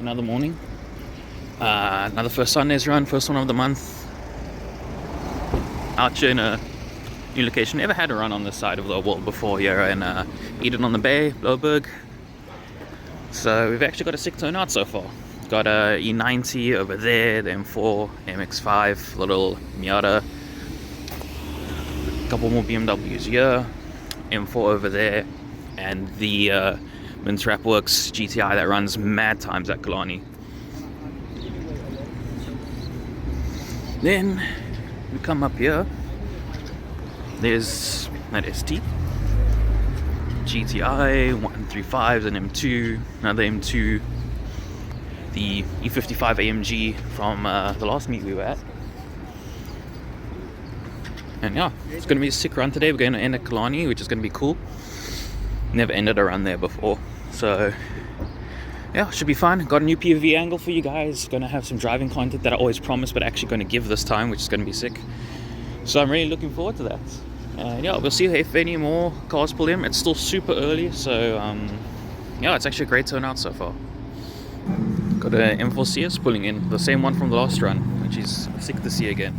Another morning. Another first Sundays run, first one of the month. Out here in a new location. Never had a run on this side of the world before here in Eden on the Bay, Bloberg. So we've actually got a sick turnout so far. Got a E90 over there, the M4, MX5, little Miata. A couple more BMWs here, M4 over there, and the Mintrapworks GTI that runs mad times at Kalani. Then we come up here. There's that ST, GTI, 135s and M2, another M2, the E55 AMG from the last meet we were at. And yeah, it's going to be a sick run today. We're going to end at Kalani, which is going to be cool. Never ended a run there before. So yeah, should be fun. Got a new POV angle for you guys. Going to have some driving content that I always promise, but actually going to give this time, which is going to be sick. So I'm really looking forward to that. Yeah, we'll see if any more cars pull in. It's still super early, so yeah, it's actually a great turnout so far. Got an M4CS pulling in, the same one from the last run, which is sick to see again.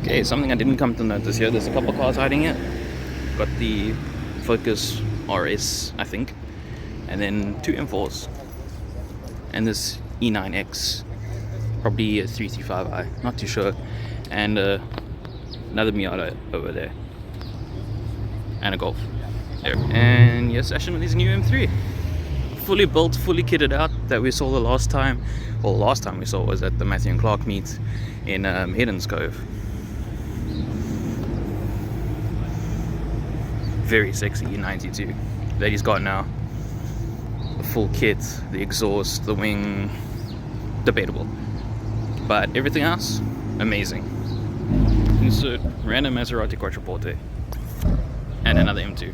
Okay, something I didn't come to notice here. There's a couple of cars hiding it. Got the Focus RS, I think, and then two M4s, and this E9X, probably a 335i, not too sure, and another Miata over there, and a Golf there. And yes, actually this new M3, fully built, fully kitted out, that we saw the last time. Well, the last time we saw was at the Matthew and Clark meet in Heddens Cove. Very sexy E92 that he's got now. The full kit, the exhaust, the wing, debatable, but everything else amazing. Insert random Maserati Quattroporte and another M2.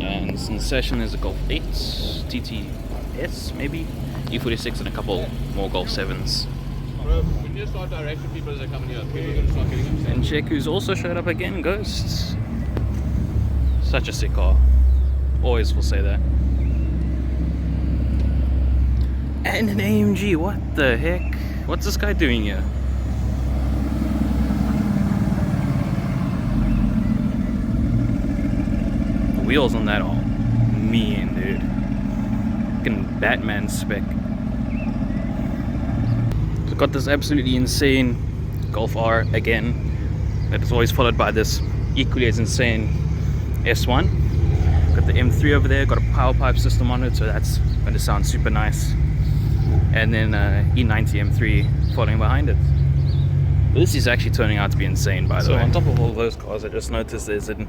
And in the session there's a Golf 8 TTS, maybe E46, and a couple more Golf 7s. When you start directing people as they're coming here, people are going to start getting upset. And check who's also showed up again, Ghosts. Such a sick car. Always will say that. And an AMG, what the heck? What's this guy doing here? The wheels on that are mean, dude. Fucking Batman spec. So got this absolutely insane Golf R again. That is always followed by this equally as insane S1. Got the M3 over there, got a power pipe system on it, so that's going to sound super nice. And then E90 M3 following behind it. But this is actually turning out to be insane, by the way. So on top of all those cars, I just noticed there's an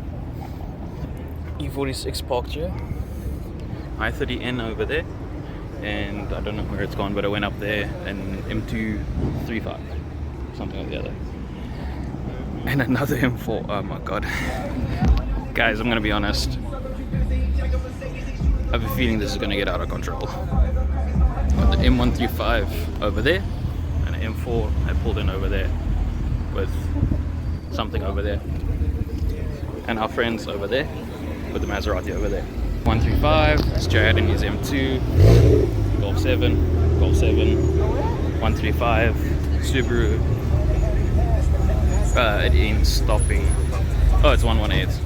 E46 parked here, i30N over there, and I don't know where it's gone, but it went up there, and M235, something like the other. And another M4, oh my god. Guys, I'm gonna be honest, I have a feeling this is gonna get out of control. Got the M135 over there, and an M4 I pulled in over there with something over there, and our friends over there with the Maserati over there. 135, it's Jared and his M2, Golf 7, 135, Subaru. It ain't stopping. Oh, it's 118.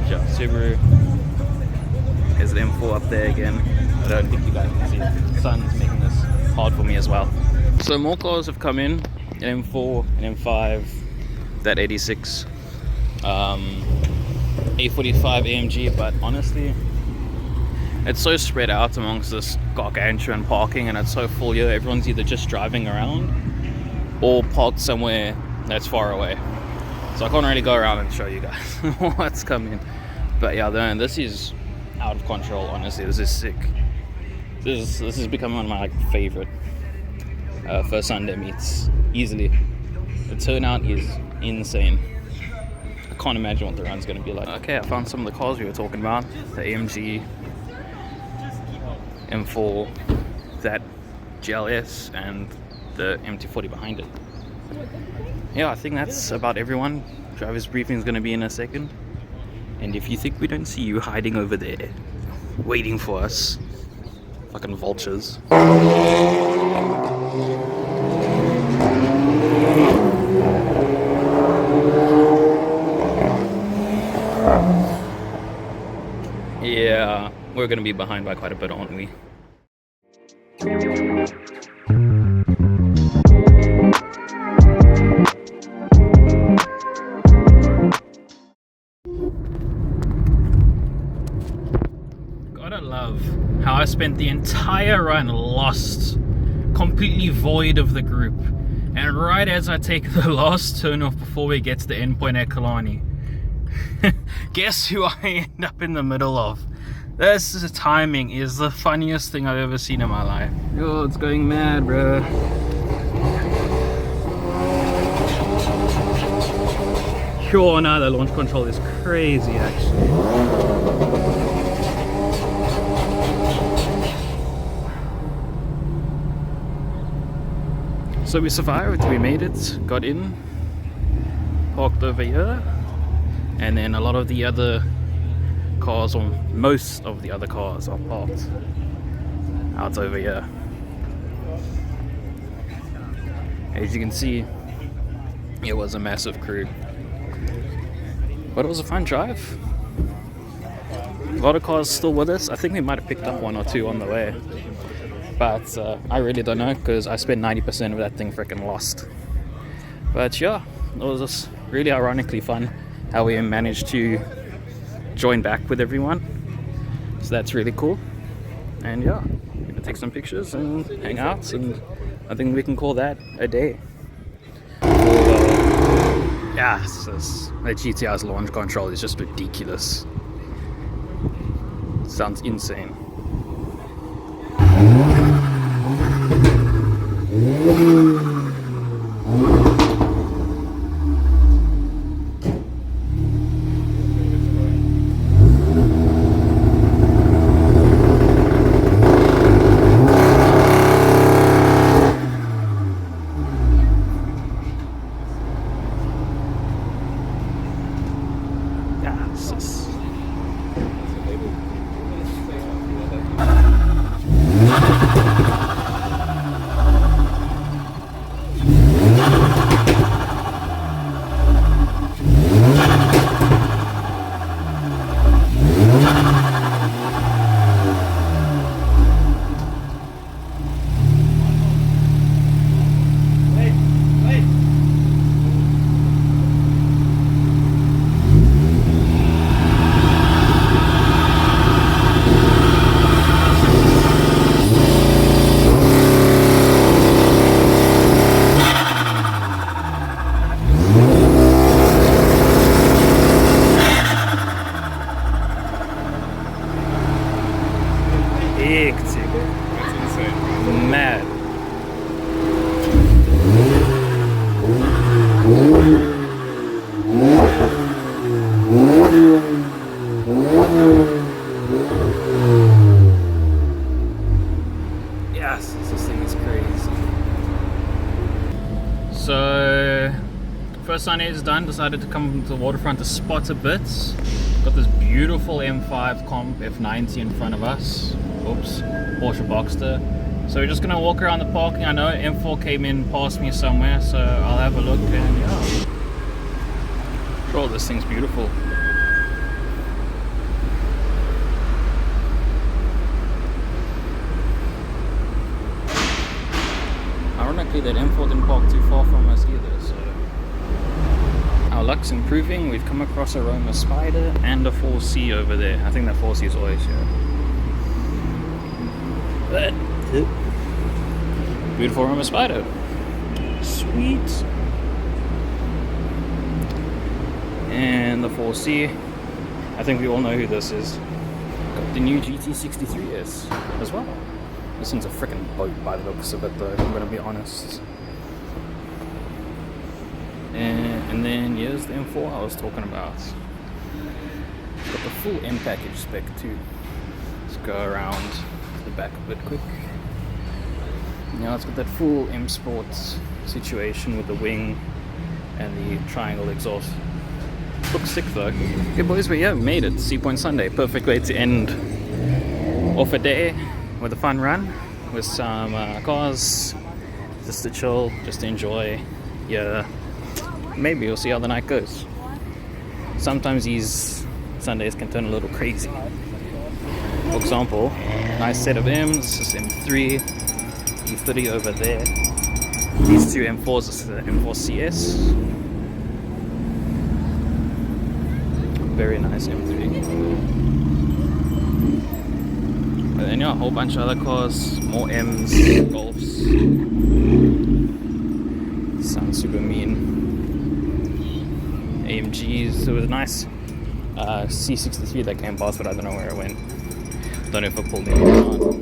Yeah, Subaru. There's the M4 up there again. I don't think you guys can see it. The sun's making this hard for me as well. So more cars have come in. An M4, an M5, that 86, A45 AMG, but honestly, it's so spread out amongst this gargantuan parking, and it's so full here. Everyone's either just driving around or parked somewhere that's far away. So I can't really go around and show you guys what's coming. But yeah, this is out of control, honestly. This is sick. This is becoming one of my favorite first Sunday meets, easily. The turnout is insane. I can't imagine what the run's going to be like. Okay, I found some of the cars we were talking about. The AMG, M4, that GLS, and the MT40 behind it. Yeah, I think that's about everyone. Driver's briefing is going to be in a second. And if you think we don't see you hiding over there, waiting for us, fucking vultures. Yeah, we're going to be behind by quite a bit, aren't we? Gotta love how I spent the entire run lost, completely void of the group. And right as I take the last turn off before we get to the endpoint at Kalani, guess who I end up in the middle of? This timing is the funniest thing I've ever seen in my life. Yo, it's going mad, bro. Sure, now the launch control is crazy, actually. So we survived, we made it, got in, parked over here, and then a lot of the other cars, or most of the other cars, are parked out over here. As you can see, it was a massive crew, but it was a fun drive. A lot of cars still with us. I think we might have picked up one or two on the way, but I really don't know because I spent 90% of that thing freaking lost. But yeah, it was just really ironically fun how we managed to join back with everyone, so that's really cool. And yeah, we're gonna take some pictures and hang out, and I think we can call that a day. Yeah, the GTR's launch control is just ridiculous. Sounds insane. Mad. Yes, this thing is crazy. So, first Sunday is done. Decided to come to the waterfront to spot a bit. Got this beautiful M5 Comp F90 in front of us. Oops, Porsche Boxster. So we're just gonna walk around the parking. I know M4 came in past me somewhere, so I'll have a look, and yeah. Sure, this thing's beautiful. Ironically, that M4 didn't park too far from us either, so our luck's improving. We've come across a Roma Spider and a 4C over there. I think that 4C is always here. But beautiful Roma Spider. Sweet. And the 4C. I think we all know who this is. Got the new GT63S as well. This thing's a freaking boat by the looks of it though, if I'm gonna be honest. And then here's the M4 I was talking about. It's got the full M package spec too. Let's go around to the back a bit quick. It's got that full M Sport situation with the wing and the triangle exhaust. Looks sick though. Okay boys, we have made it. Sea Point Sunday. Perfect way to end off a day with a fun run with some cars. Just to chill, just to enjoy. Yeah, maybe we'll see how the night goes. Sometimes these Sundays can turn a little crazy. For example, nice set of M's, this M3, E30 over there. These two M4s, this is the M4CS. Very nice M3. But then a whole bunch of other cars, more M's, Golfs. Sounds super mean. AMGs, there was a nice C63 that came past, but I don't know where it went. Don't know if I pulled it or not.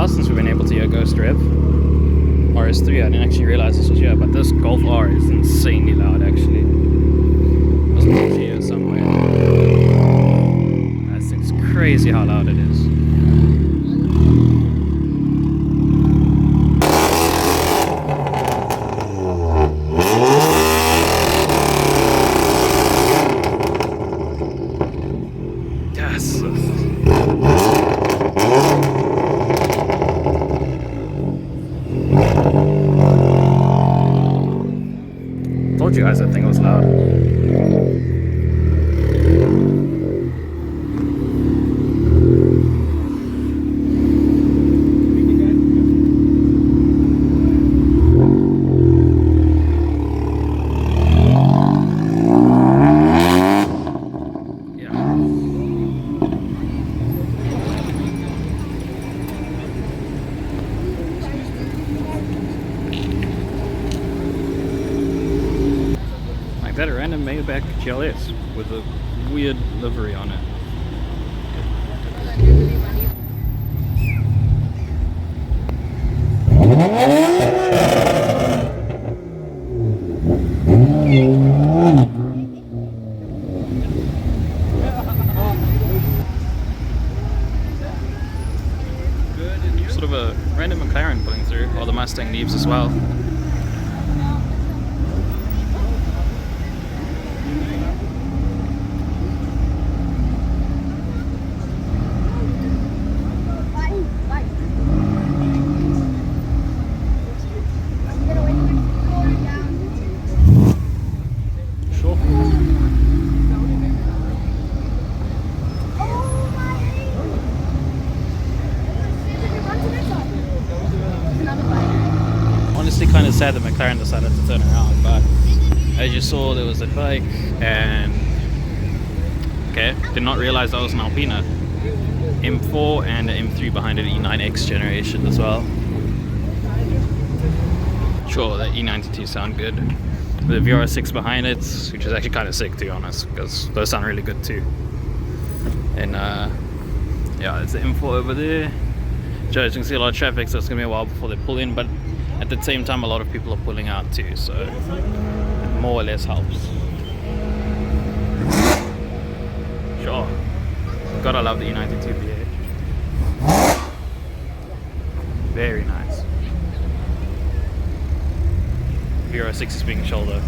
Since we've been able to hear Ghost Rev RS3, I didn't actually realize this was here, but this Golf R is insanely loud actually. It was here somewhere. That's crazy how loud it is. Yes. Told you guys that thing was loud. That a random Maybach GLS with a weird livery on it. Sort of a random McLaren pulling through, while the Mustang leaves as well. Honestly, kind of sad that McLaren decided to turn around, but as you saw, there was a bike, and did not realize that was an Alpina M4 and an M3 behind it, E9X generation as well. Sure, the E92 sound good. The VR6 behind it, which is actually kind of sick to be honest, because those sound really good too. And yeah, it's the M4 over there. So as you can see, a lot of traffic, so it's gonna be a while before they pull in, but at the same time a lot of people are pulling out too, so it more or less helps. Sure, gotta love the E92 V8. Very nice. VR6 is being shoulder.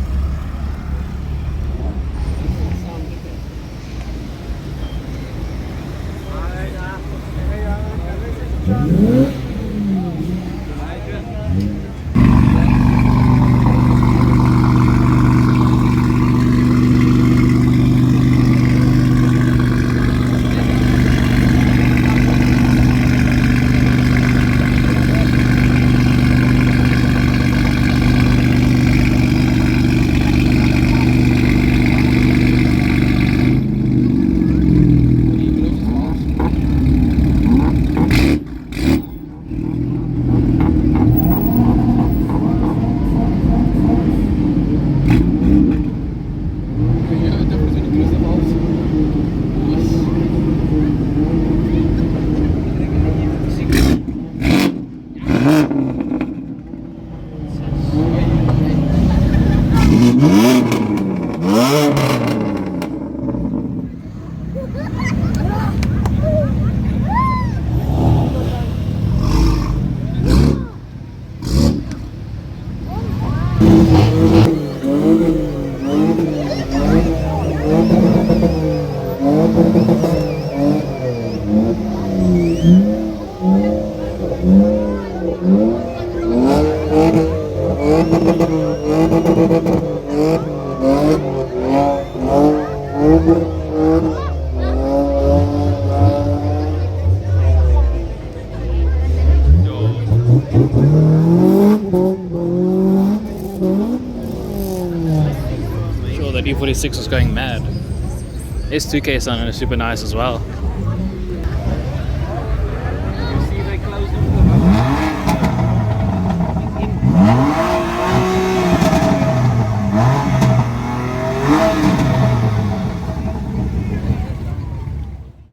Sure, that E46 was going mad. S2K sounded super nice as well.